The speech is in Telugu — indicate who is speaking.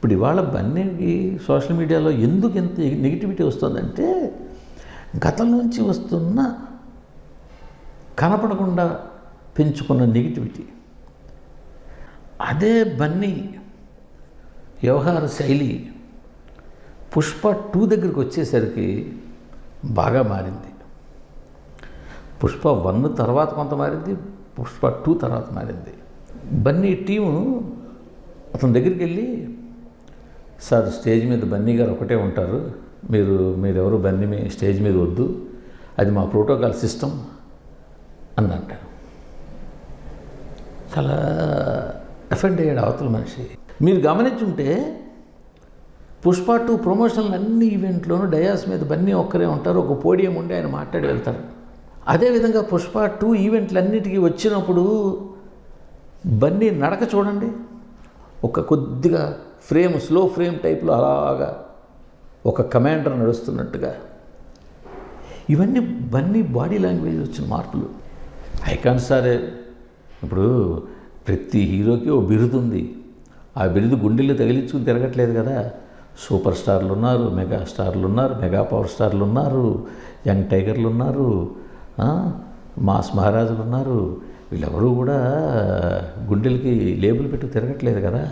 Speaker 1: ఇప్పుడు ఇవాళ బన్నీకి సోషల్ మీడియాలో ఎందుకు ఇంత నెగిటివిటీ వస్తుందంటే గతం నుంచి వస్తున్న కనపడకుండా పెంచుకున్న నెగిటివిటీ. అదే బన్నీ వ్యవహార శైలి పుష్ప 2 దగ్గరికి వచ్చేసరికి బాగా మారింది. పుష్ప 1 తర్వాత కొంత మారింది, పుష్ప 2 తర్వాత మారింది. బన్నీ టీము అతని దగ్గరికి వెళ్ళి, సార్ స్టేజ్ మీద బన్నీ గారు ఒకటే ఉంటారు, మీరెవరు బన్నీ స్టేజ్ మీద వద్దు, అది మా ప్రోటోకాల్ సిస్టమ్ అందంట. చాలా అఫెండ్ అయ్యాడు అవతల మనిషి. మీరు గమనించుంటే పుష్ప 2 ప్రమోషన్లు అన్ని ఈవెంట్లోనూ డయాస్ మీద బన్నీ ఒక్కరే ఉంటారు, ఒక పోడియం ఉండి ఆయన మాట్లాడి వెళ్తారు. అదేవిధంగా పుష్ప 2 ఈవెంట్లన్నిటికీ వచ్చినప్పుడు బన్నీ నడక చూడండి, ఒక కొద్దిగా స్లో ఫ్రేమ్ టైప్లో అలాగా ఒక కమాండర్ నడుస్తున్నట్టుగా. ఇవన్నీ బన్నీ బాడీ లాంగ్వేజ్ వచ్చిన మార్పులు. ఐకాన్ స్టారే. ఇప్పుడు ప్రతి హీరోకి ఓ బిరుదు ఉంది, ఆ బిరుదు గుండెల్లో తగిలించుకుని తిరగట్లేదు కదా. సూపర్ స్టార్లు ఉన్నారు, మెగా స్టార్లు ఉన్నారు, మెగా పవర్ స్టార్లు ఉన్నారు, యంగ్ టైగర్లు ఉన్నారు, మాస్ మహారాజులు ఉన్నారు. వీళ్ళెవరూ కూడా గుండెలకి లేబుల్ పెట్టి తిరగట్లేదు కదా.